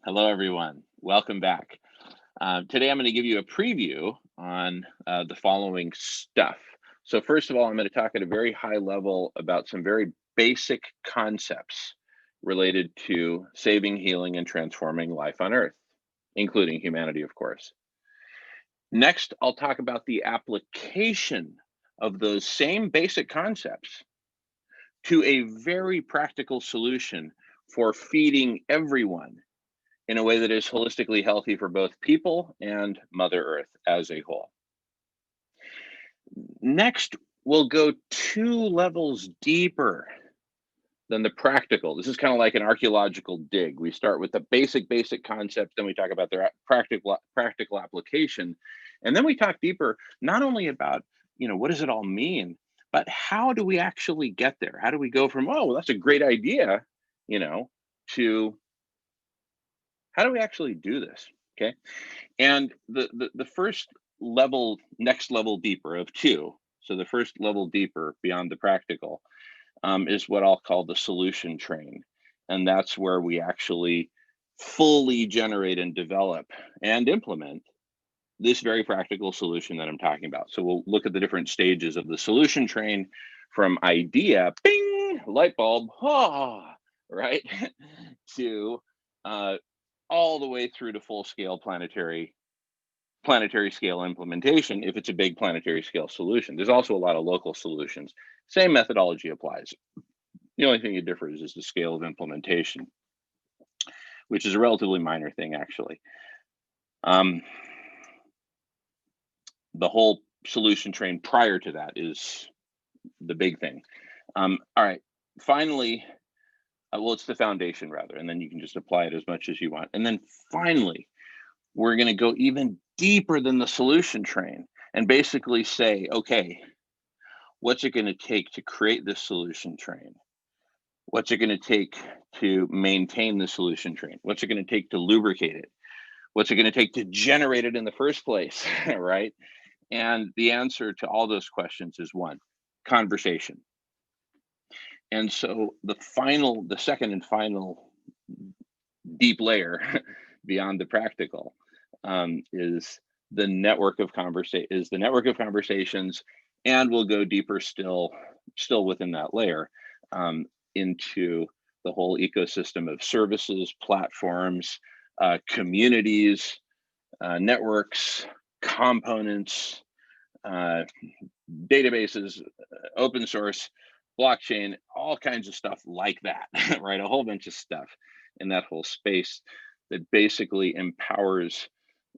Hello, everyone. Welcome back. Today, I'm going to give you a preview on the following stuff. So, first of all, I'm going to talk at a very high level about some very basic concepts related to saving, healing, and transforming life on Earth, including humanity, of course. Next, I'll talk about the application of those same basic concepts to a very practical solution for feeding everyone in a way that is holistically healthy for both people and Mother Earth as a whole. Next, we'll go two levels deeper than the practical. This is kind of like an archaeological dig. We start with the basic concepts, then we talk about their practical application, and then we talk deeper not only about, what does it all mean, but how do we actually get there? How do we go from, oh, well, that's a great idea, you know, to how do we actually do this? Okay. And the first level, next level deeper of two, so the first level deeper beyond the practical, is what I'll call the solution train. And that's where we actually fully generate and develop and implement this very practical solution that I'm talking about. So we'll look at the different stages of the solution train, from idea, bing, light bulb, right, to uh, all the way through to full scale planetary scale implementation if it's a big planetary scale solution. There's also a lot of local solutions. Same methodology applies. The only thing that differs is the scale of implementation, which is a relatively minor thing, actually. Um, the whole solution train prior to that is the big thing. All right. Finally, well, it's the foundation rather, and then you can just apply it as much as you want. And then finally, we're going to go even deeper than the solution train and basically say, okay, what's it going to take to create this solution train? What's it going to take to maintain the solution train? What's it going to take to lubricate it? What's it going to take to generate it in the first place? Right? And the answer to all those questions is one: conversation. And so the second and final deep layer beyond the practical, is the network of conversations, and we'll go deeper still within that layer, um, into the whole ecosystem of services, platforms, communities, networks, components, uh, databases, open source, blockchain, all kinds of stuff like that, right? A whole bunch of stuff in that whole space that basically empowers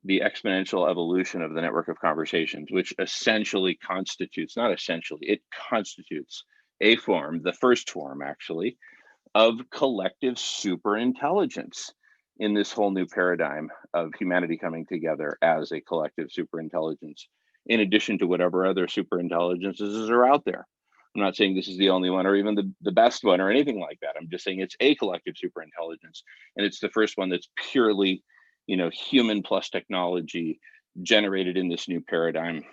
the exponential evolution of the network of conversations, which essentially constitutes, not essentially, it constitutes a form, the first form actually, of collective super intelligence in this whole new paradigm of humanity coming together as a collective super intelligence, in addition to whatever other super intelligences are out there. I'm not saying this is the only one or even the best one or anything like that. I'm just saying it's a collective super intelligence. And it's the first one that's purely, human plus technology generated in this new paradigm,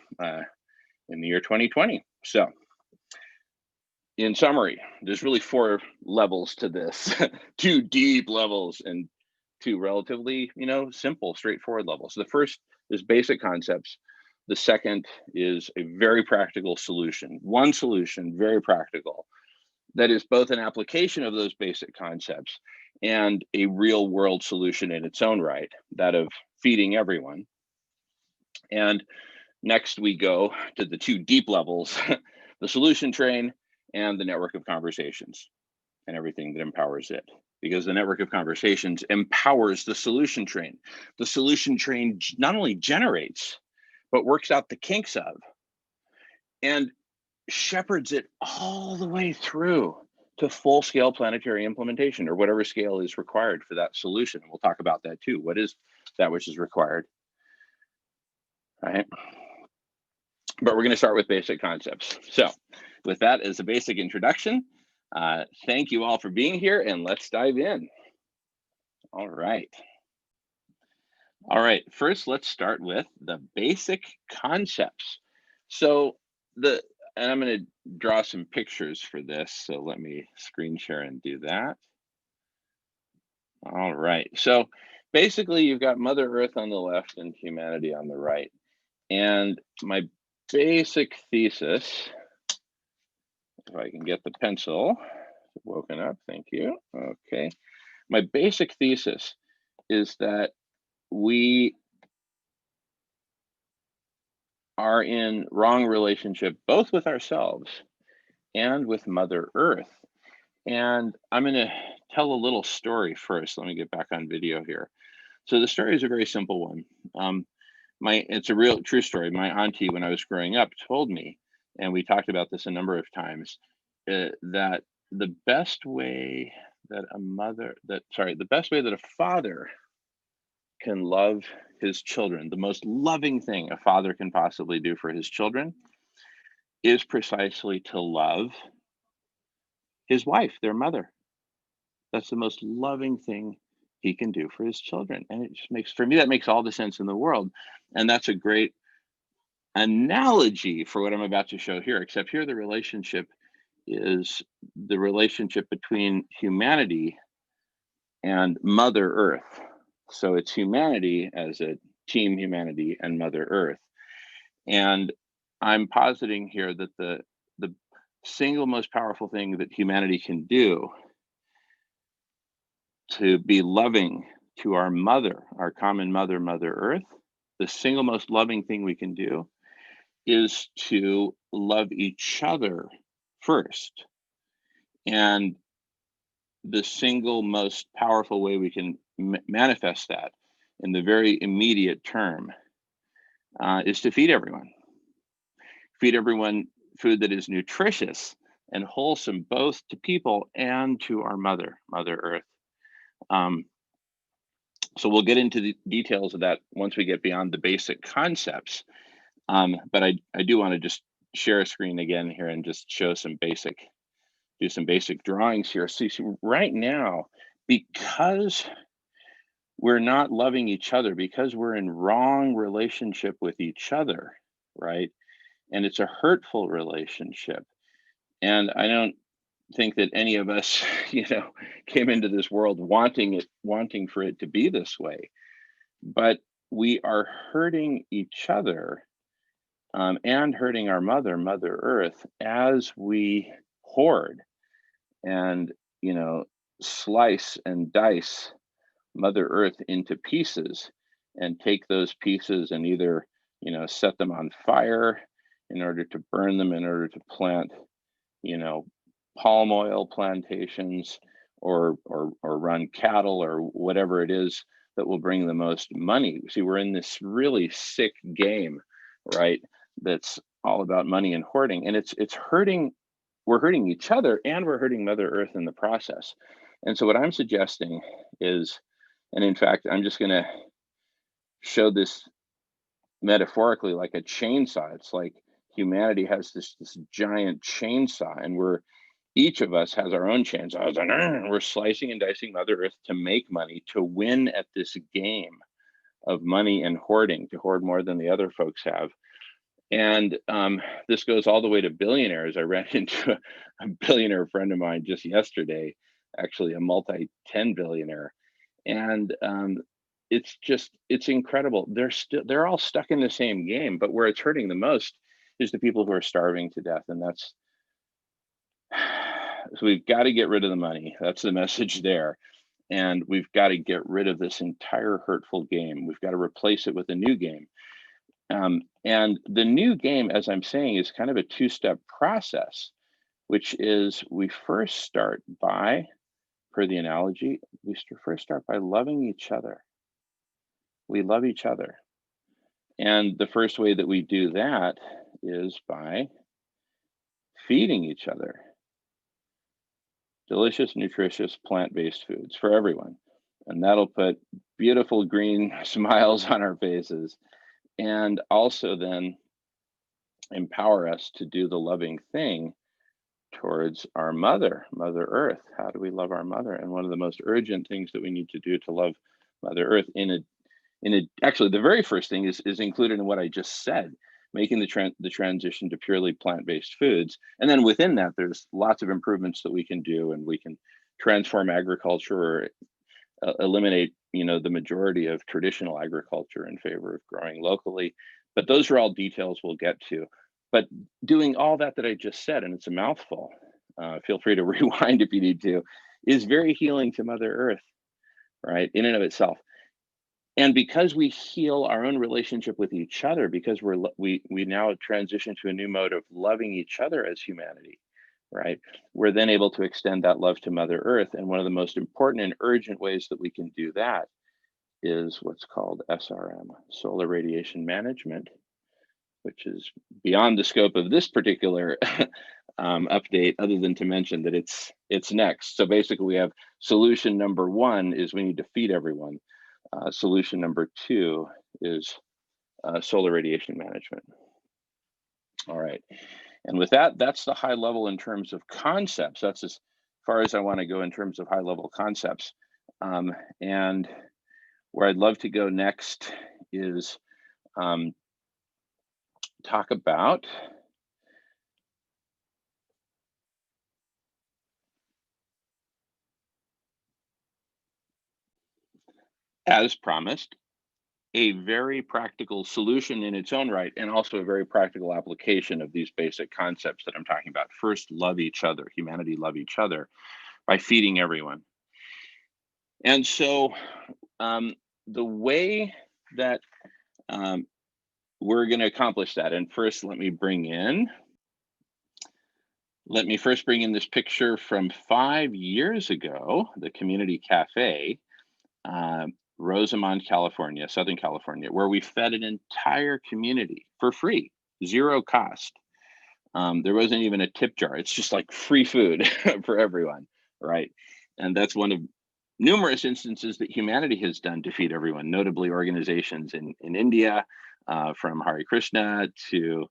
in the year 2020. So, in summary, there's really four levels to this, two deep levels and two relatively, simple, straightforward levels. So the first is basic concepts. The second is a very practical solution, one solution, very practical, that is both an application of those basic concepts and a real world solution in its own right, that of feeding everyone. And next, we go to the two deep levels, the solution train and the network of conversations and everything that empowers it. Because the network of conversations empowers the solution train. The solution train not only generates, but works out the kinks of and shepherds it all the way through to full scale planetary implementation, or whatever scale is required for that solution. And we'll talk about that too. What is that which is required? Right. But we're going to start with basic concepts. So, with that as a basic introduction, thank you all for being here, and let's dive in. All right. All right. First, let's start with the basic concepts. So, and I'm going to draw some pictures for this. So, let me screen share and do that. All right. So, basically you've got Mother Earth on the left and humanity on the right. And my basic thesis, if I can get the pencil woken up, thank you. Okay. My basic thesis is that we are in wrong relationship both with ourselves and with Mother Earth. And I'm going to tell a little story first. Let me get back on video here. So the story is a very simple one. It's a real true story. My auntie, when I was growing up, told me, and we talked about this a number of times, that the best way that the best way that a father can love his children, the most loving thing a father can possibly do for his children, is precisely to love his wife, their mother. That's the most loving thing he can do for his children. And it just makes, for me, that makes all the sense in the world. And that's a great analogy for what I'm about to show here, except here the relationship is the relationship between humanity and Mother Earth. So it's humanity as a team, humanity and Mother Earth. And I'm positing here that the single most powerful thing that humanity can do to be loving to our mother, our common mother, Mother Earth, the single most loving thing we can do is to love each other first. And the single most powerful way we can manifest that in the very immediate term is to feed everyone. Feed everyone food that is nutritious and wholesome, both to people and to our mother, Mother Earth. So we'll get into the details of that once we get beyond the basic concepts. But I do want to just share a screen again here and just show some basic, do some basic drawings here. See, right now, because we're not loving each other, because we're in wrong relationship with each other, right? And it's a hurtful relationship. And I don't think that any of us, came into this world wanting for it to be this way. But we are hurting each other and hurting our mother, Mother Earth, as we hoard and, slice and dice Mother Earth into pieces and take those pieces and either, set them on fire in order to burn them, in order to plant, palm oil plantations or run cattle or whatever it is that will bring the most money. See, we're in this really sick game, right? That's all about money and hoarding, and it's hurting. We're hurting each other, and we're hurting Mother Earth in the process. And so, what I'm suggesting is, and in fact, I'm just going to show this metaphorically like a chainsaw. It's like humanity has this giant chainsaw, and each of us has our own chainsaws, and we're slicing and dicing Mother Earth to make money, to win at this game of money and hoarding, to hoard more than the other folks have. And this goes all the way to billionaires. I ran into a billionaire friend of mine just yesterday, actually a multi-10 billionaire. And it's incredible. They're all stuck in the same game, but where it's hurting the most is the people who are starving to death. And so we've got to get rid of the money. That's the message there. And we've got to get rid of this entire hurtful game. We've got to replace it with a new game. And the new game, as I'm saying, is kind of a two-step process, which is we first start by, per the analogy, we first start by loving each other. We love each other. And the first way that we do that is by feeding each other delicious, nutritious, plant-based foods for everyone. And that'll put beautiful green smiles on our faces and also then empower us to do the loving thing towards our mother, Mother Earth. How do we love our mother? And one of the most urgent things that we need to do to love Mother Earth actually the very first thing is included in what I just said, making the transition to purely plant-based foods. And then within that, there's lots of improvements that we can do, and we can transform agriculture or eliminate the majority of traditional agriculture in favor of growing locally. But those are all details we'll get to. But doing all that I just said, and it's a mouthful, feel free to rewind if you need to, is very healing to Mother Earth, right, in and of itself. And because we heal our own relationship with each other, because we now transition to a new mode of loving each other as humanity, right? We're then able to extend that love to Mother Earth. And one of the most important and urgent ways that we can do that is what's called SRM, solar radiation management, which is beyond the scope of this particular update, other than to mention that it's next. So basically, we have solution number one is we need to feed everyone. Solution number two is solar radiation management. All right, and with that, that's the high level in terms of concepts. That's as far as I want to go in terms of high level concepts. And where I'd love to go next is talk about as promised, a very practical solution in its own right, and also a very practical application of these basic concepts that I'm talking about. First, love each other, humanity love each other by feeding everyone. And so the way that we're going to accomplish that, and first let me first bring in this picture from 5 years ago, the Community Cafe, Rosamond, California, Southern California, where we fed an entire community for free, zero cost. There wasn't even a tip jar. It's just like free food for everyone, right? And that's one of numerous instances that humanity has done to feed everyone, notably organizations in India, from Hare Krishna to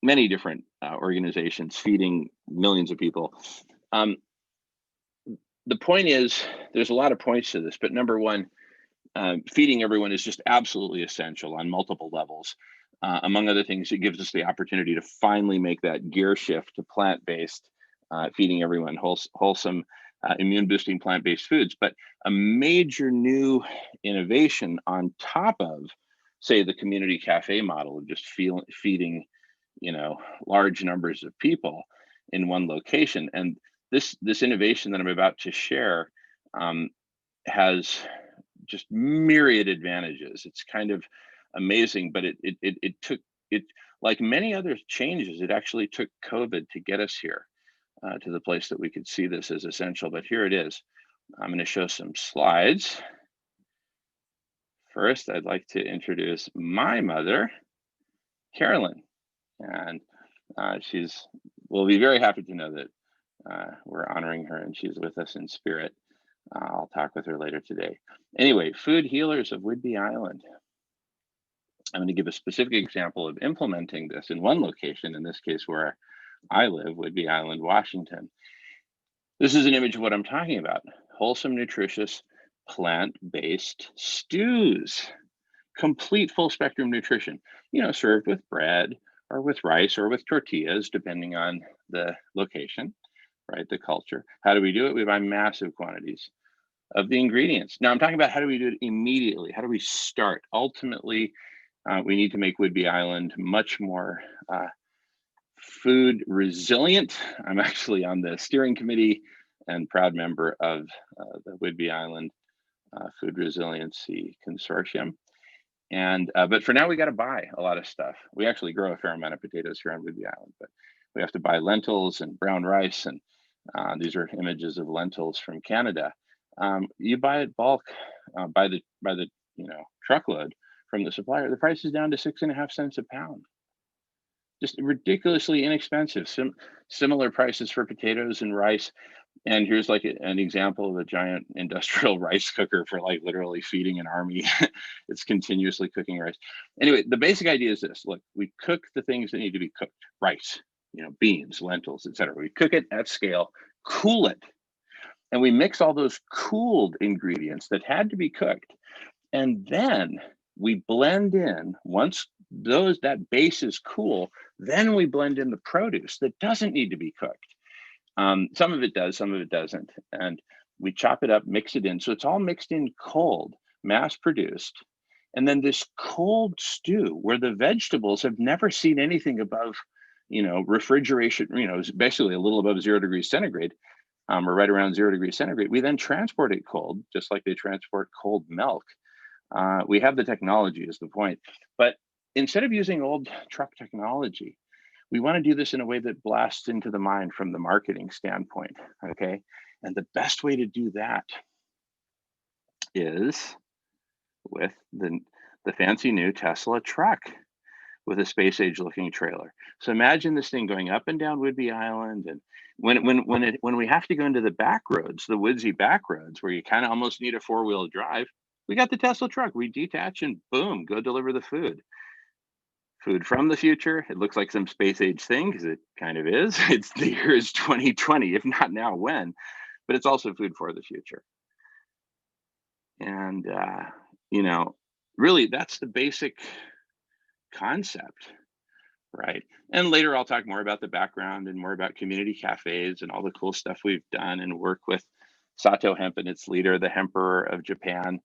many different organizations feeding millions of people. The point is, there's a lot of points to this, but number one, feeding everyone is just absolutely essential on multiple levels. Among other things, it gives us the opportunity to finally make that gear shift to plant-based, feeding everyone wholesome, immune-boosting plant-based foods. But a major new innovation on top of, say, the community cafe model of just feeding, large numbers of people in one location. And this innovation that I'm about to share has just myriad advantages. It's kind of amazing, but it took, like many other changes, it actually took COVID to get us here to the place that we could see this as essential. But here it is. I'm going to show some slides. First, I'd like to introduce my mother, Carolyn, and we'll be very happy to know that we're honoring her and she's with us in spirit. I'll talk with her later today. Anyway, Food Healers of Whidbey Island. I'm going to give a specific example of implementing this in one location, in this case where I live, Whidbey Island, Washington. This is an image of what I'm talking about. Wholesome, nutritious, plant-based stews. Complete full spectrum nutrition, served with bread or with rice or with tortillas, depending on the location, right, the culture. How do we do it? We buy massive quantities of the ingredients. Now I'm talking about how do we do it immediately? How do we start? Ultimately, we need to make Whidbey Island much more food resilient. I'm actually on the steering committee and proud member of the Whidbey Island Food Resiliency Consortium. And but for now, we got to buy a lot of stuff. We actually grow a fair amount of potatoes here on Whidbey Island, but we have to buy lentils and brown rice, and these are images of lentils from Canada. You buy it bulk by the truckload from the supplier. The price is down to 6.5 cents a pound. Just ridiculously inexpensive. Similar prices for potatoes and rice. And here's like an example of a giant industrial rice cooker for like literally feeding an army. It's continuously cooking rice. Anyway, the basic idea is this. Look, we cook the things that need to be cooked. Rice, beans, lentils, etc. We cook it at scale, cool it, and we mix all those cooled ingredients that had to be cooked. And then we blend in, once that base is cool, then we blend in the produce that doesn't need to be cooked. Some of it does, some of it doesn't. And We chop it up, mix it in. So it's all mixed in cold, mass produced. And then this cold stew where the vegetables have never seen anything above, refrigeration, it's basically a little above 0 degrees centigrade, or right around 0 degrees centigrade. We then transport it cold, just like they transport cold milk. We have the technology, is the point. But instead of using old truck technology, we want to do this in a way that blasts into the mind from the marketing standpoint. Okay. And the best way to do that is with the fancy new Tesla truck with a space age looking trailer. So imagine this thing going up and down Whidbey Island, and when we have to go into the back roads, the woodsy back roads where you kind of almost need a 4-wheel drive, we got the Tesla truck. We detach and boom, go deliver the food. Food from the future. It looks like some space age thing because it kind of is. It's the year is 2020, if not now, when? But it's also food for the future. And really, that's the basic concept, right? And later I'll talk more about the background and more about community cafes and all the cool stuff we've done and work with Sato Hemp and its leader, the Hemperor of Japan,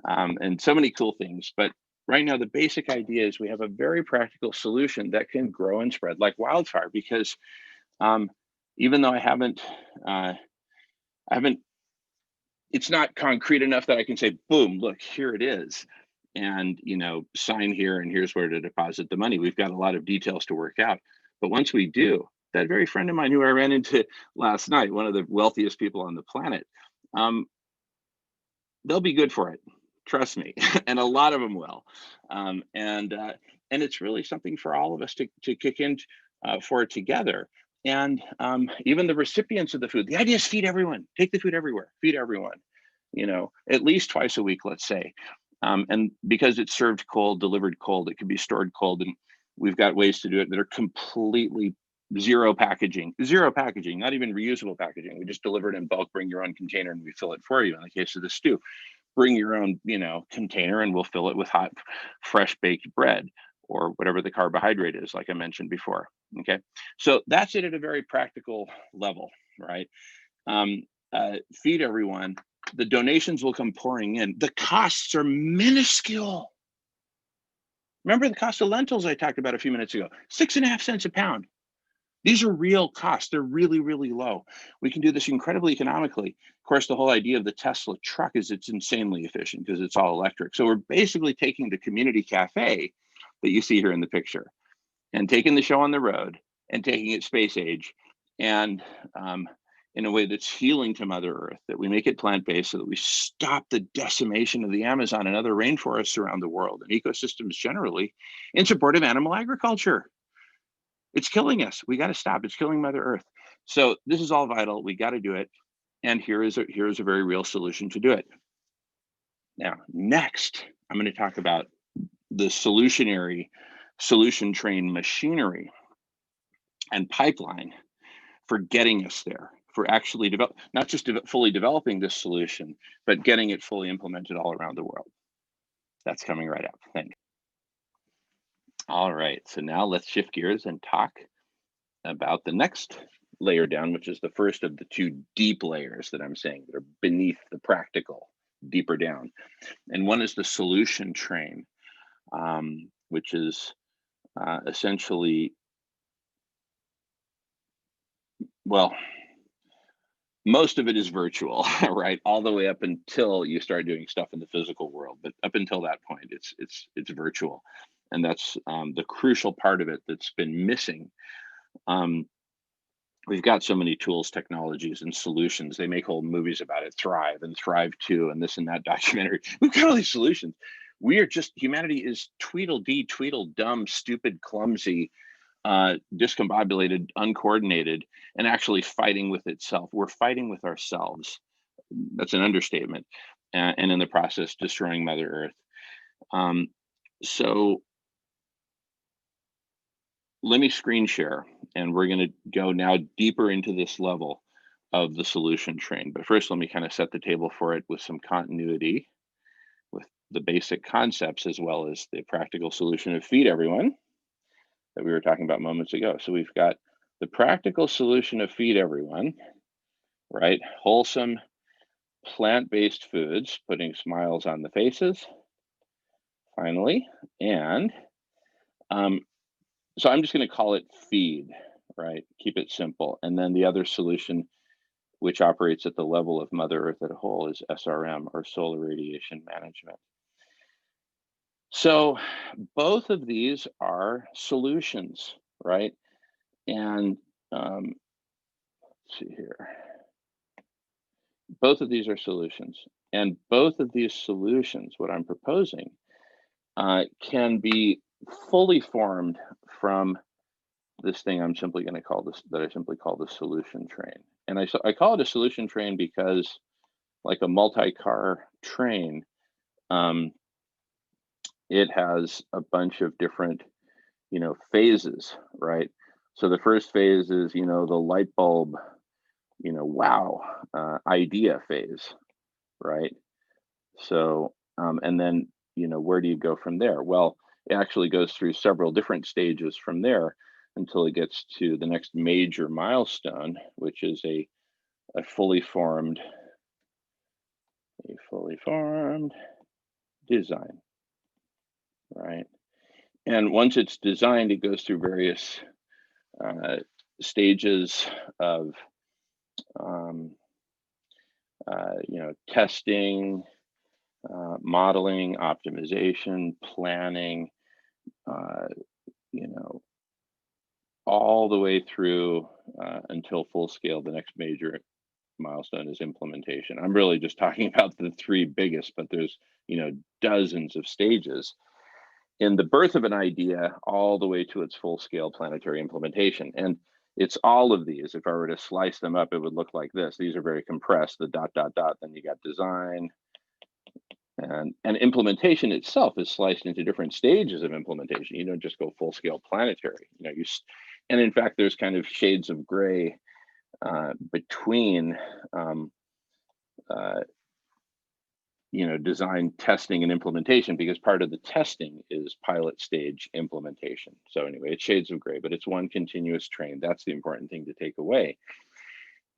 and so many cool things. But right now, the basic idea is we have a very practical solution that can grow and spread like wildfire. Because even though I haven't, it's not concrete enough that I can say, boom, look, here it is. And, sign here and here's where to deposit the money. We've got a lot of details to work out. But once we do, that very friend of mine who I ran into last night, one of the wealthiest people on the planet, they'll be good for it. Trust me. And a lot of them will. And it's really something for all of us to kick in for it together. And even the recipients of the food, the idea is feed everyone, take the food everywhere, feed everyone, at least twice a week, let's say. And because it's served cold, delivered cold, it can be stored cold. And we've got ways to do it that are completely zero packaging, not even reusable packaging. We just deliver it in bulk, bring your own container, and we fill it for you. In the case of the stew, bring your own, container, and we'll fill it with hot, fresh baked bread or whatever the carbohydrate is, like I mentioned before. Okay. So that's it at a very practical level, right? Feed everyone. The donations will come pouring in. The costs are minuscule. Remember the cost of lentils I talked about a few minutes ago, 6.5 cents a pound. These are real costs. They're really, really low. We can do this incredibly economically. Of course, the whole idea of the Tesla truck is it's insanely efficient because it's all electric. So we're basically taking the community cafe that you see here in the picture and taking the show on the road and taking it space age, and in a way that's healing to Mother Earth, that we make it plant-based so that we stop the decimation of the Amazon and other rainforests around the world and ecosystems generally in support of animal agriculture. It's killing us. We got to stop. It's killing Mother Earth. So this is all vital. We got to do it. And here is a very real solution to do it. Now, next, I'm going to talk about the solution train machinery and pipeline for getting us there, for actually not just fully developing this solution, but getting it fully implemented all around the world. That's coming right up. Thanks. All right, so now let's shift gears and talk about the next layer down, which is the first of the two deep layers that I'm saying that are beneath the practical, deeper down. And one is the solution train, which is essentially, well, most of it is virtual, right? All the way up until you start doing stuff in the physical world. But up until that point, it's virtual. And that's the crucial part of it that's been missing. We've got so many tools, technologies, and solutions. They make whole movies about it, Thrive and Thrive 2 and this and that documentary. We've got all these solutions. Humanity is Tweedledum, stupid, clumsy, discombobulated, uncoordinated, and actually fighting with itself. We're fighting with ourselves. That's an understatement. And in the process, destroying Mother Earth. So let me screen share, and we're going to go now deeper into this level of the solution train. But first, let me kind of set the table for it with some continuity with the basic concepts as well as the practical solution of feed everyone that we were talking about moments ago. So we've got the practical solution of feed everyone, right? Wholesome, plant-based foods, putting smiles on the faces, finally. And um, so I'm just going to call it feed, right? Keep it simple. And then the other solution, which operates at the level of Mother Earth as a whole, is SRM, or solar radiation management. So both of these are solutions, right? And let's see here. Both of these are solutions. And both of these solutions, what I'm proposing, can be fully formed from this thing I'm simply going to call this, that I simply call the solution train. And I call it a solution train because, like a multi-car train, um, it has a bunch of different, phases, right? So the first phase is, the light bulb, wow, idea phase, right? So, and then, where do you go from there? Well, it actually goes through several different stages from there until it gets to the next major milestone, which is a fully formed, a fully formed design, right? And once it's designed, it goes through various uh, stages of, um, testing, modeling, optimization, planning, uh, you know, all the way through until full scale. The next major milestone is implementation. I'm really just talking about the three biggest, but there's, dozens of stages in the birth of an idea all the way to its full scale planetary implementation. And it's all of these. If I were to slice them up, it would look like this. These are very compressed, the dot, dot, dot. Then you got design, and implementation itself is sliced into different stages of implementation. You don't just go full scale planetary. And in fact, there's kind of shades of gray between um, uh, design, testing, and implementation, because part of the testing is pilot stage implementation. So anyway, it's shades of gray, but it's one continuous train. That's the important thing to take away.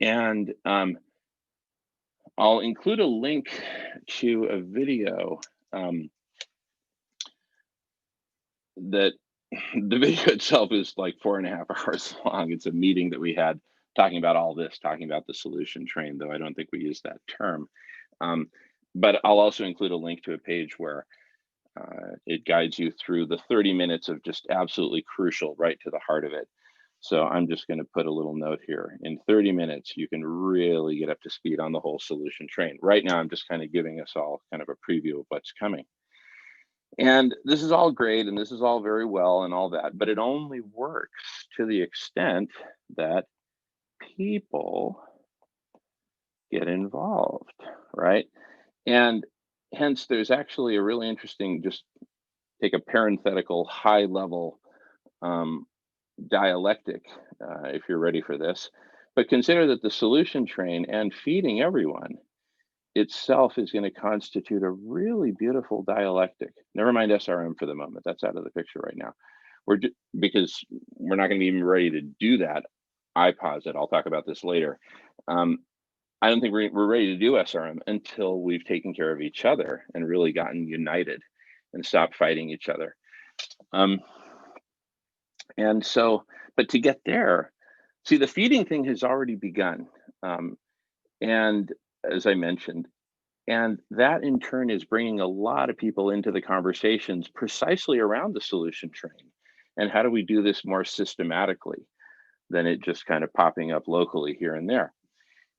And I'll include a link to a video that the video itself is like 4.5 hours long. It's a meeting that we had talking about all this, talking about the solution train, though I don't think we use that term. But I'll also include a link to a page where it guides you through the 30 minutes of just absolutely crucial, right to the heart of it. So I'm just going to put a little note here. In 30 minutes, you can really get up to speed on the whole solution train. Right now, I'm just kind of giving us all kind of a preview of what's coming. And this is all great, and this is all very well and all that, but it only works to the extent that people get involved, right? And hence, there's actually a really interesting, just take a parenthetical high level um, dialectic, if you're ready for this. But consider that the solution train and feeding everyone itself is going to constitute a really beautiful dialectic. Never mind SRM for the moment. That's out of the picture right now. Because we're not going to be even ready to do that. I posit. I'll talk about this later. I don't think we're ready to do SRM until we've taken care of each other and really gotten united and stopped fighting each other. And so, but to get there, see, the feeding thing has already begun. And as I mentioned, and that in turn is bringing a lot of people into the conversations precisely around the solution train. And how do we do this more systematically than it just kind of popping up locally here and there?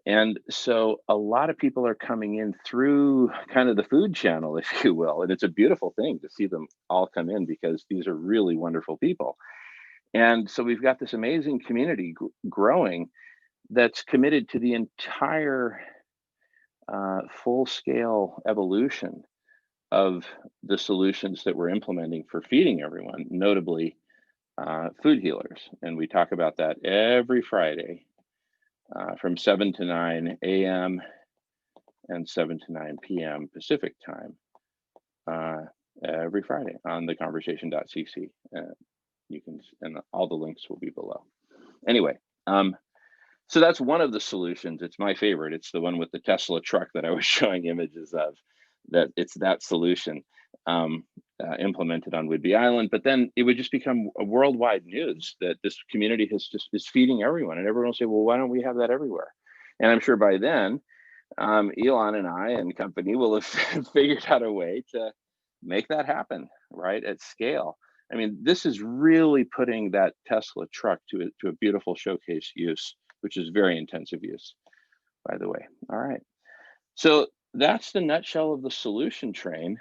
And so a lot of people are coming in through kind of the food channel, if you will. And it's a beautiful thing to see them all come in, because these are really wonderful people. And so we've got this amazing community growing that's committed to the entire full scale evolution of the solutions that we're implementing for feeding everyone, notably food healers. And we talk about that every Friday from 7 to 9 a.m. and 7 to 9 p.m. Pacific time every Friday on theconversation.cc. You can, and all the links will be below. Anyway, So that's one of the solutions. It's my favorite. It's the one with the Tesla truck that I was showing images of. That it's that solution implemented on Whidbey Island. But then it would just become a worldwide news that this community has just is feeding everyone, and everyone will say, "Well, why don't we have that everywhere?" And I'm sure by then, Elon and I and company will have figured out a way to make that happen, right, at scale. I mean, this is really putting that Tesla truck to a beautiful showcase use, which is very intensive use, by the way. All right. So that's the nutshell of the solution train.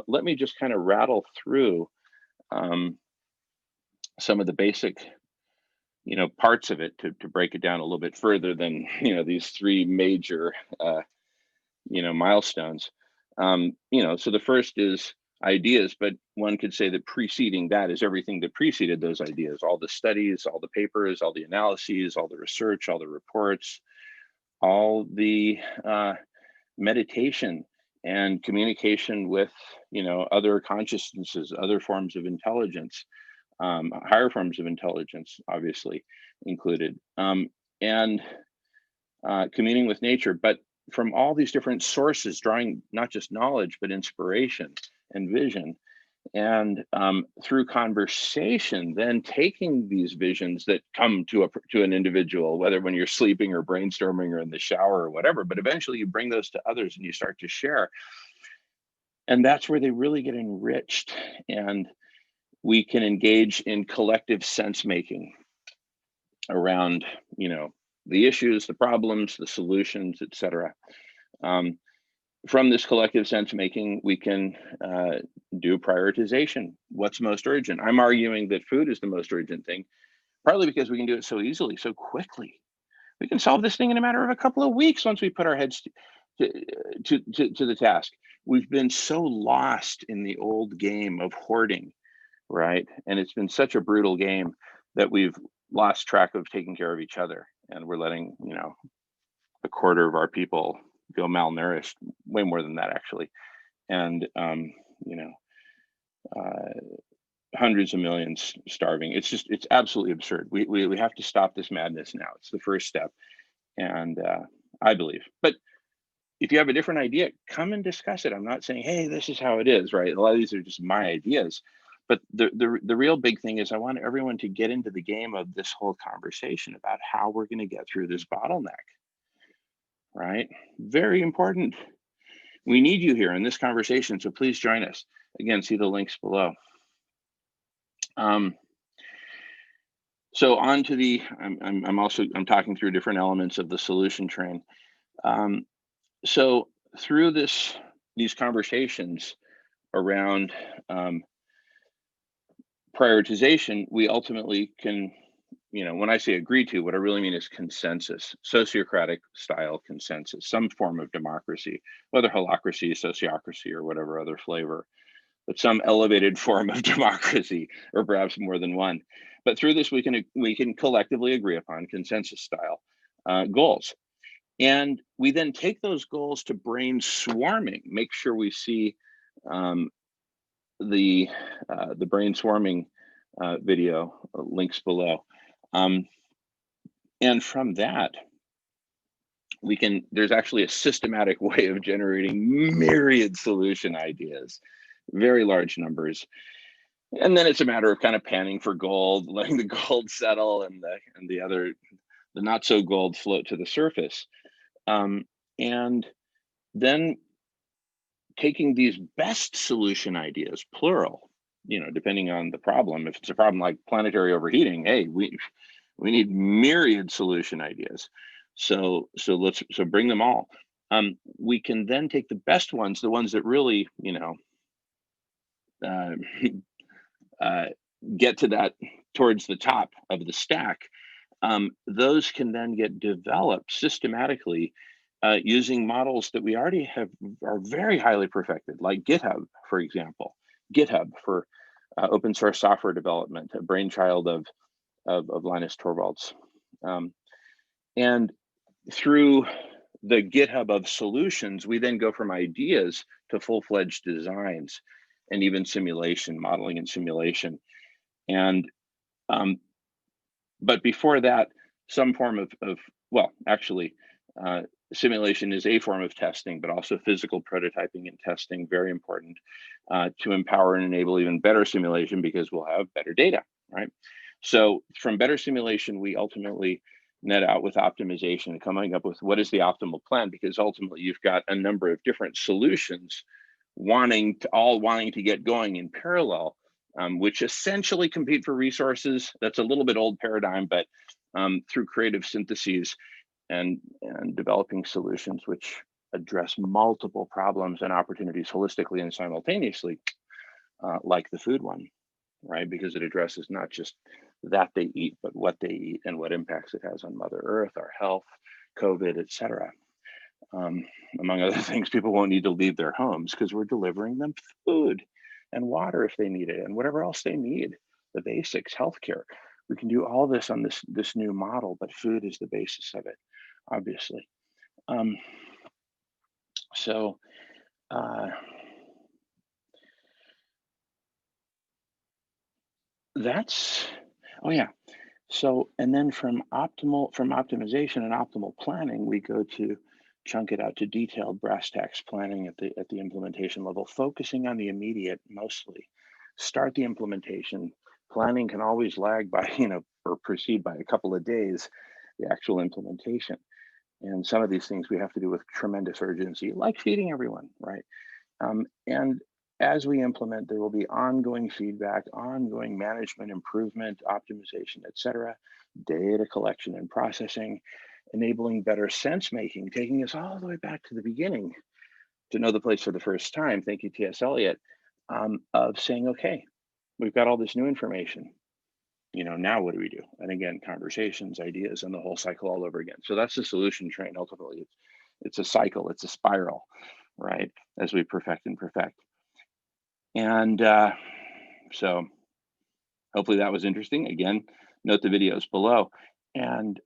Let me just kind of rattle through um, some of the basic, parts of it to break it down a little bit further than, these three major, milestones. So the first is ideas, but one could say that preceding that is everything that preceded those ideas, all the studies, all the papers, all the analyses, all the research, all the reports, all the meditation and communication with, other consciousnesses, other forms of intelligence, higher forms of intelligence, obviously included, and communing with nature, but from all these different sources, drawing not just knowledge, but inspiration and vision. And through conversation, then taking these visions that come to an individual, whether when you're sleeping or brainstorming or in the shower or whatever, but eventually you bring those to others and you start to share, and that's where they really get enriched, and we can engage in collective sense making around, the issues, the problems, the solutions, etc. Um, from this collective sense making, we can do prioritization. What's most urgent? I'm arguing that food is the most urgent thing, partly because we can do it so easily, so quickly. We can solve this thing in a matter of a couple of weeks once we put our heads to the task. We've been so lost in the old game of hoarding, right? And it's been such a brutal game that we've lost track of taking care of each other, and we're letting, a quarter of our people go malnourished, way more than that actually, and you know, uh, hundreds of millions starving. It's absolutely absurd. We have to stop this madness now. It's the first step, and I believe. But if you have a different idea, come and discuss it. I'm not saying, hey, this is how it is, right? A lot of these are just my ideas. But the real big thing is I want everyone to get into the game of this whole conversation about how we're going to get through this bottleneck, right? Very important. We need you here in this conversation, so please join us. Again, see the links below. So on to the, I'm talking through different elements of the solution train. So through these conversations around prioritization, we ultimately can, when I say agree to, what I really mean is consensus, sociocratic style consensus, some form of democracy, whether holacracy, sociocracy, or whatever other flavor, but some elevated form of democracy, or perhaps more than one. But through this, we can collectively agree upon consensus style goals. And we then take those goals to brain swarming, make sure we see um, the brain swarming video links below. And from that, there's actually a systematic way of generating myriad solution ideas, very large numbers. And then it's a matter of kind of panning for gold, letting the gold settle, and the not so gold float to the surface. And then taking these best solution ideas, plural, depending on the problem. If it's a problem like planetary overheating, hey, we need myriad solution ideas. So bring them all. We can then take the best ones, the ones that really, uh, uh, get to that towards the top of the stack. Those can then get developed systematically using models that we already are very highly perfected, like GitHub, for example. GitHub for open source software development, a brainchild of Linus Torvalds. And through the GitHub of solutions, we then go from ideas to full-fledged designs and even simulation, modeling and simulation. And but before that, some form of well, actually, simulation is a form of testing, but also physical prototyping and testing, very important to empower and enable even better simulation because we'll have better data, right? So from better simulation, we ultimately net out with optimization, coming up with what is the optimal plan, because ultimately you've got a number of different solutions wanting to get going in parallel, which essentially compete for resources. That's a little bit old paradigm, but through creative syntheses and developing solutions which address multiple problems and opportunities holistically and simultaneously, like the food one, right? Because it addresses not just that they eat, but what they eat and what impacts it has on Mother Earth, our health, COVID, etc. Um, Among other things, people won't need to leave their homes because we're delivering them food and water if they need it, and whatever else they need, the basics, healthcare. We can do all this on this new model, but food is the basis of it, obviously. Um, so uh, that's oh yeah. So and then from optimization and optimal planning, we go to chunk it out to detailed brass tacks planning at the implementation level, focusing on the immediate mostly. Start the implementation. Planning can always lag by, or proceed by a couple of days, the actual implementation. And some of these things we have to do with tremendous urgency, like feeding everyone, right? And as we implement, there will be ongoing feedback, ongoing management improvement, optimization, et cetera, data collection and processing, enabling better sense making, taking us all the way back to the beginning to know the place for the first time. Thank you, T.S. Eliot, of saying, okay, we've got all this new information. Now what do we do? And again, conversations, ideas, and the whole cycle all over again. So that's the solution train. Ultimately, it's a cycle, it's a spiral, right? As we perfect and perfect. And so hopefully that was interesting. Again, note the videos below. And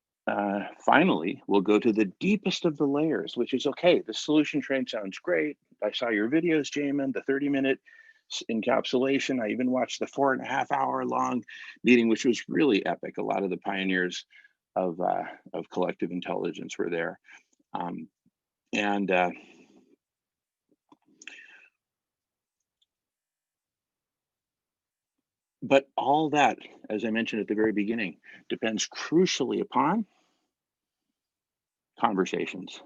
finally, we'll go to the deepest of the layers, which is okay, the solution train sounds great. I saw your videos, Jamin, the 30-minute encapsulation. I even watched the 4.5 hour long meeting, which was really epic. A lot of the pioneers of collective intelligence were there. And But all that, as I mentioned at the very beginning, depends crucially upon conversations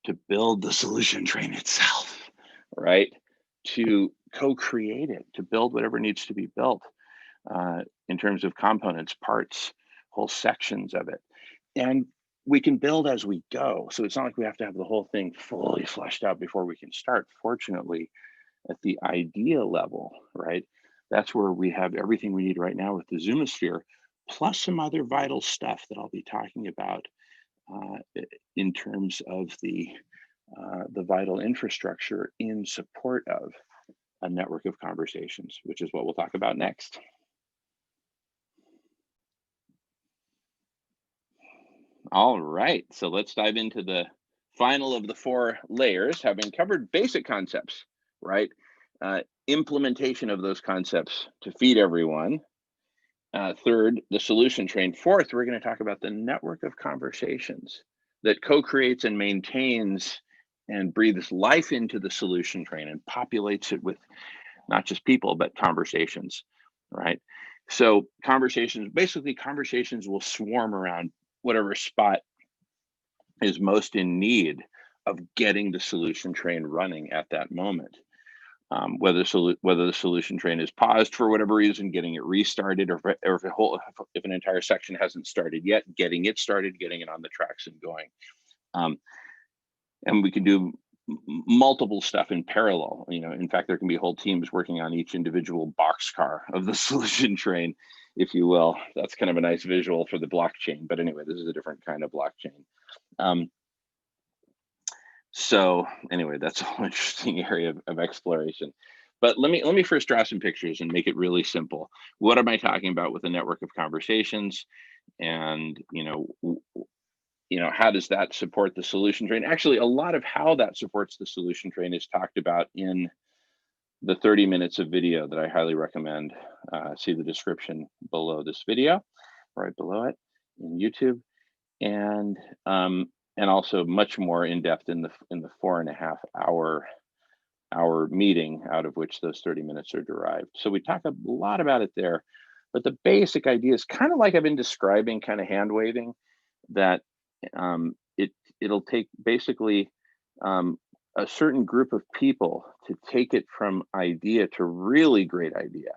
to build the solution train itself, right? To co-create it, to build whatever needs to be built in terms of components, parts, whole sections of it. And we can build as we go. So it's not like we have to have the whole thing fully fleshed out before we can start. Fortunately, at the idea level, right? That's where we have everything we need right now with the Zoomosphere, plus some other vital stuff that I'll be talking about in terms of the vital infrastructure in support of a network of conversations, which is what we'll talk about next. All right, so let's dive into the final of the 4 layers, having covered basic concepts, right? Implementation of those concepts to feed everyone. Third, the solution train. Fourth, we're going to talk about the network of conversations that co-creates and maintains and breathes life into the solution train and populates it with not just people, but conversations, right? So basically conversations will swarm around whatever spot is most in need of getting the solution train running at that moment. Whether the solution train is paused for whatever reason, getting it restarted, if an entire section hasn't started yet, getting it started, getting it on the tracks and going. Um, and we can do multiple stuff in parallel. In fact, there can be whole teams working on each individual boxcar of the solution train, if you will. That's kind of a nice visual for the blockchain. But anyway, this is a different kind of blockchain. So anyway, that's a whole interesting area of exploration. But let me first draw some pictures and make it really simple. What am I talking about with a network of conversations? And how does that support the solution train? Actually, a lot of how that supports the solution train is talked about in the 30 minutes of video that I highly recommend. See the description below this video, right below it in YouTube. and also much more in depth in the 4.5 hour meeting, out of which those 30 minutes are derived. So we talk a lot about it there, but the basic idea is kind of like I've been describing, kind of hand waving, that it'll take basically um, a certain group of people to take it from idea to really great idea,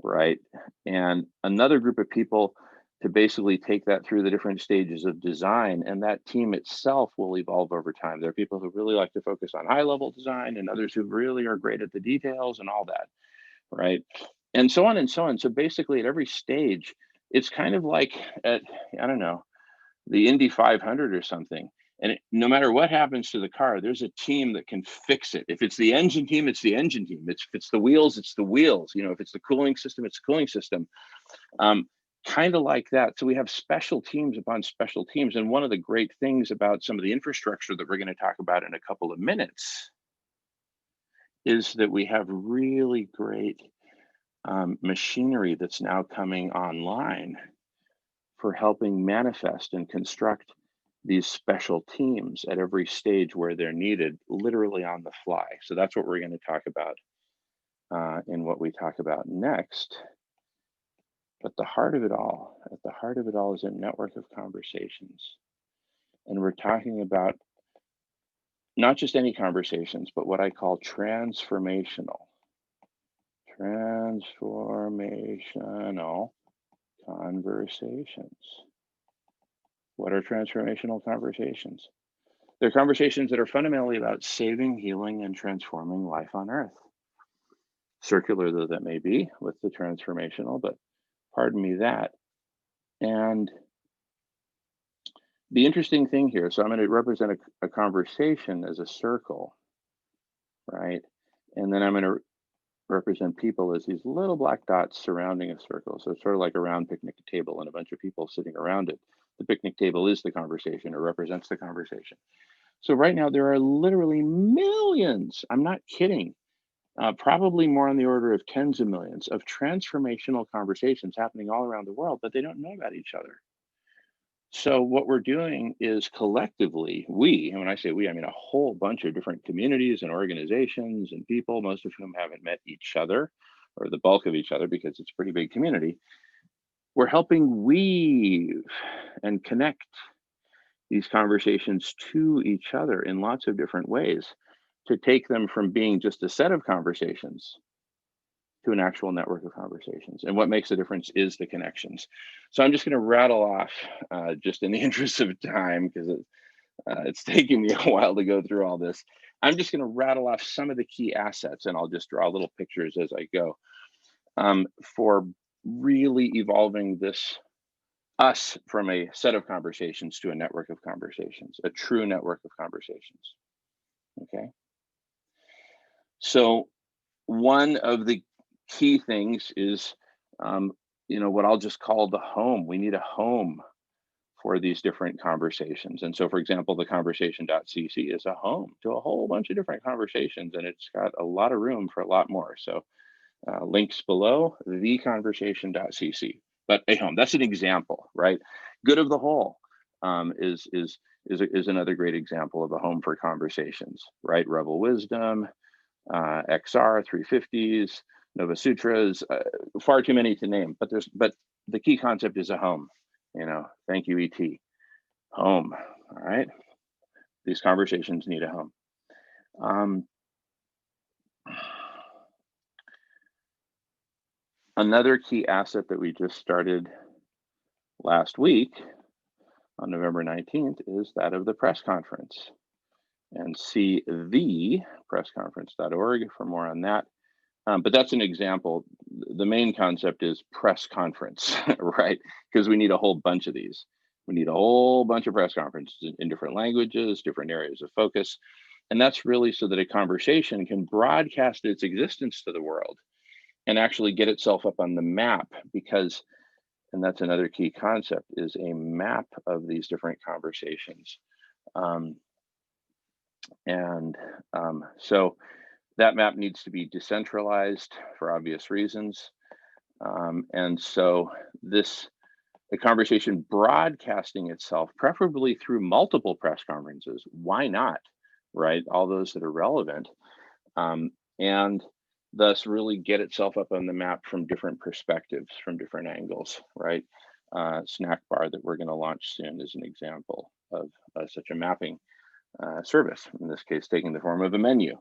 right? And another group of people to basically take that through the different stages of design, and that team itself will evolve over time. There are people who really like to focus on high level design, and others who really are great at the details and all that, right? And so on and so on. So basically, at every stage, it's kind of like at, I don't know, the Indy 500 or something. And no matter what happens to the car, there's a team that can fix it. If it's the engine team, it's the engine team. If it's the wheels, it's the wheels. You know, if it's the cooling system, it's the cooling system. Um, kind of like that. So we have special teams upon special teams. And one of the great things about some of the infrastructure that we're going to talk about in a couple of minutes is that we have really great machinery that's now coming online for helping manifest and construct these special teams at every stage where they're needed, literally on the fly. So that's what we're going to talk about in what we talk about next. But the heart of it all, at the heart of it all, is a network of conversations. And we're talking about not just any conversations, but what I call transformational conversations. What are transformational conversations? They're conversations that are fundamentally about saving, healing, and transforming life on Earth. Circular though that may be with the transformational, but pardon me that. And the interesting thing here, so I'm going to represent a conversation as a circle, right? And then I'm going to represent people as these little black dots surrounding a circle. So it's sort of like a round picnic table and a bunch of people sitting around it. The picnic table is the conversation, or represents the conversation. So right now there are literally millions, I'm not kidding, probably more on the order of tens of millions of transformational conversations happening all around the world, but they don't know about each other. So what we're doing is collectively, we, and when I say we, I mean a whole bunch of different communities and organizations and people, most of whom haven't met each other, or the bulk of each other, because it's a pretty big community. We're helping weave and connect these conversations to each other in lots of different ways to take them from being just a set of conversations to an actual network of conversations. And what makes the difference is the connections. So I'm just going to rattle off, just in the interest of time, because it's taking me a while to go through all this. I'm just going to rattle off some of the key assets, and I'll just draw little pictures as I go, for really evolving us from a set of conversations to a network of conversations, a true network of conversations. Okay. So one of the key things is, um, what I'll just call the home. We need a home for these different conversations. And so, for example, the conversation.cc is a home to a whole bunch of different conversations, and it's got a lot of room for a lot more. So links below, theconversation.cc. But a home, that's an example, right? Good of the whole is another great example of a home for conversations, right? Rebel Wisdom, XR 350s, Nova Sutras, far too many to name. But the key concept is a home. Thank you, ET. Home. All right. These conversations need a home. Another key asset that we just started last week on November 19th is that of the press conference. And see thepressconference.org for more on that. But that's an example. The main concept is press conference, right? Because we need a whole bunch of these. We need a whole bunch of press conferences in different languages, different areas of focus. And that's really so that a conversation can broadcast its existence to the world and actually get itself up on the map, because, and that's another key concept, is a map of these different conversations. So that map needs to be decentralized for obvious reasons. And so this the conversation broadcasting itself, preferably through multiple press conferences. Why not, right? All those that are relevant. And thus really get itself up on the map from different perspectives, from different angles, right? Snack bar that we're going to launch soon is an example of such a mapping service, in this case taking the form of a menu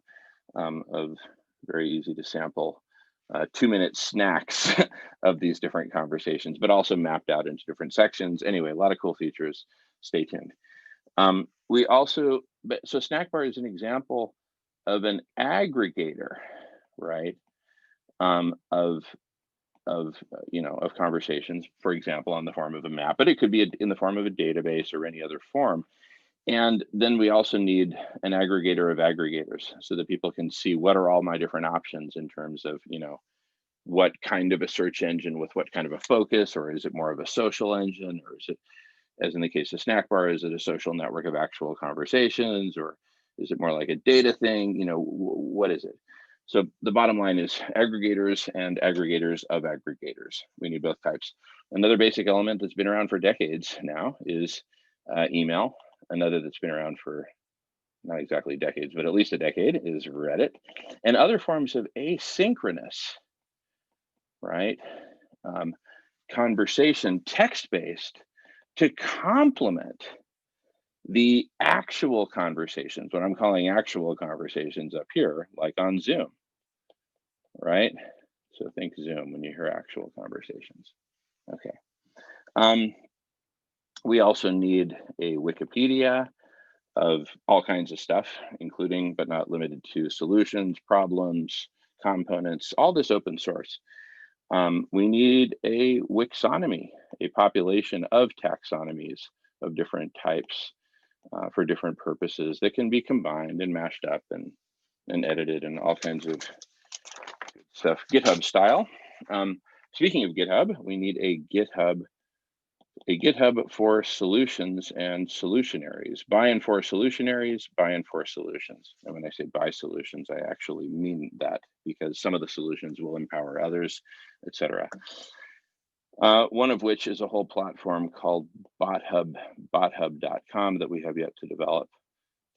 of very easy to sample 2-minute snacks of these different conversations, but also mapped out into different sections. Anyway, a lot of cool features. Stay tuned. We also, so Snack Bar is an example of an aggregator, right? Of conversations, for example, on the form of a map, but it could be in the form of a database or any other form. And then we also need an aggregator of aggregators so that people can see what are all my different options in terms of, what kind of a search engine with what kind of a focus, or is it more of a social engine, or is it, as in the case of Snack Bar, is it a social network of actual conversations, or is it more like a data thing? What is it? So the bottom line is aggregators and aggregators of aggregators. We need both types. Another basic element that's been around for decades now is email. Another that's been around for not exactly decades, but at least a decade is Reddit. And other forms of asynchronous, right? Conversation, text-based, to complement the actual conversations, what I'm calling actual conversations up here, like on Zoom, right? So think Zoom when you hear actual conversations. Okay. We also need a Wikipedia of all kinds of stuff, including but not limited to solutions, problems, components, all this open source. We need a Wixonomy, a population of taxonomies of different types for different purposes that can be combined and mashed up and edited and all kinds of stuff, GitHub style. Speaking of GitHub, we need a GitHub for solutions and solutionaries. By and for solutionaries, by and for solutions. And when I say by solutions, I actually mean that, because some of the solutions will empower others, etc. One of which is a whole platform called BotHub, bothub.com, that we have yet to develop.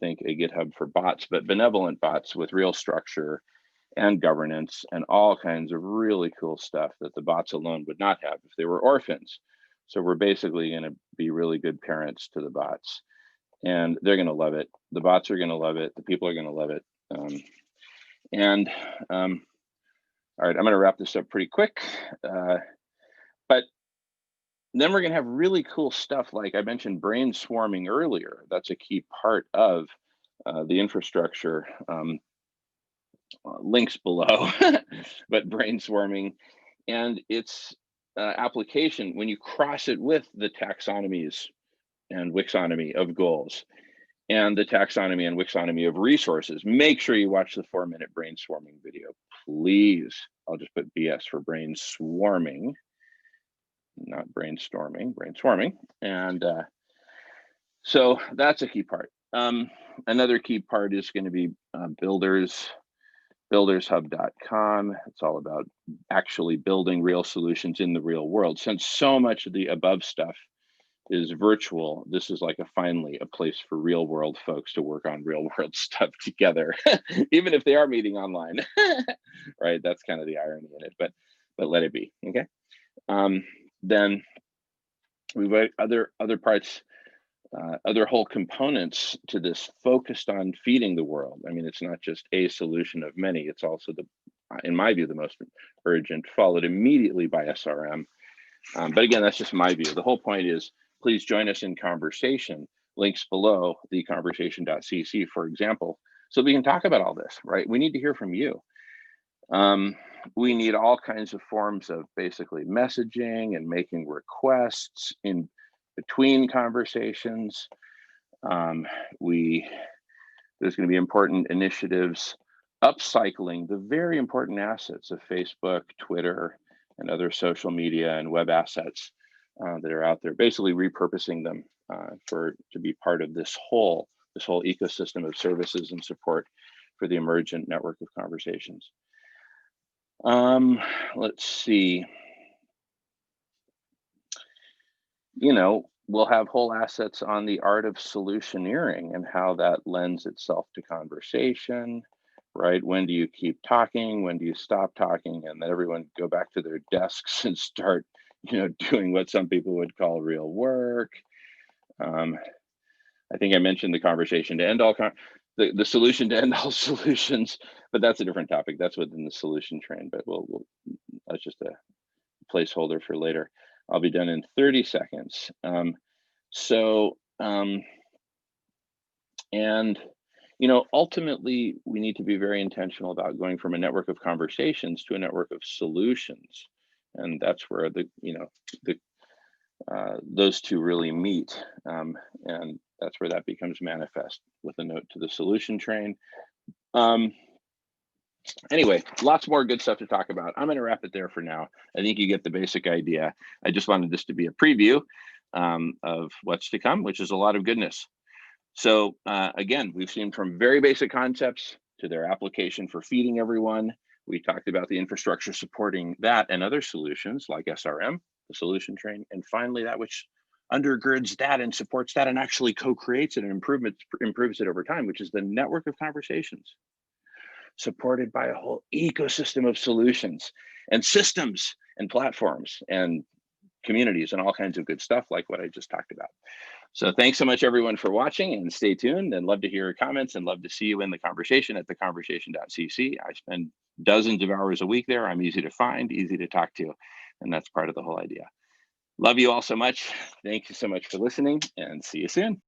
Think a GitHub for bots, but benevolent bots with real structure and governance and all kinds of really cool stuff that the bots alone would not have if they were orphans. So we're basically going to be really good parents to the bots, and they're going to love it. The bots are going to love it. The people are going to love it. All right, I'm going to wrap this up pretty quick. But then we're going to have really cool stuff like I mentioned brain swarming earlier. That's a key part of the infrastructure. Links below, but brain swarming and its application when you cross it with the taxonomies and Wixonomy of goals and the taxonomy and Wixonomy of resources. Make sure you watch the 4-minute brain swarming video, please. I'll just put BS for brain swarming, not brainstorming, brain swarming. And so that's a key part. Another key part is going to be buildershub.com. It's all about actually building real solutions in the real world. Since so much of the above stuff is virtual, this is like finally a place for real world folks to work on real world stuff together, even if they are meeting online, right? That's kind of the irony in it, but let it be, okay? Then we've got other parts, other whole components to this focused on feeding the world. I mean, it's not just a solution of many, it's also in my view, the most urgent, followed immediately by SRM. But again, that's just my view. The whole point is, please join us in conversation. Links below, theconversation.cc, for example, so we can talk about all this, right? We need to hear from you. We need all kinds of forms of basically messaging and making requests in between conversations. There's going to be important initiatives upcycling the very important assets of Facebook, Twitter, and other social media and web assets that are out there, basically repurposing them to be part of this whole ecosystem of services and support for the emergent network of conversations. Let's see. we'll have whole assets on the art of solutioneering and how that lends itself to conversation, right? When do you keep talking? When do you stop talking? And then everyone go back to their desks and start, doing what some people would call real work. Um, I think I mentioned the conversation to end all the solution to end all solutions, but that's a different topic. That's within the solution train, but that's just a placeholder for later. I'll be done in 30 seconds. So, and ultimately, we need to be very intentional about going from a network of conversations to a network of solutions, and that's where the those two really meet, and that's where that becomes manifest with a note to the solution train. Um, anyway, lots more good stuff to talk about. I'm going to wrap it there for now. I think you get the basic idea. I just wanted this to be a preview of what's to come, which is a lot of goodness. So again, we've seen from very basic concepts to their application for feeding everyone. We talked about the infrastructure supporting that and other solutions like SRM, the solution train, and finally that which undergirds that and supports that and actually co-creates it and improves it over time, which is the network of conversations supported by a whole ecosystem of solutions and systems and platforms and communities and all kinds of good stuff like what I just talked about. So thanks so much everyone for watching, and stay tuned, and love to hear your comments and love to see you in the conversation at theconversation.cc. I spend dozens of hours a week there. I'm easy to find, easy to talk to, and that's part of the whole idea. Love you all so much. Thank you so much for listening, and see you soon.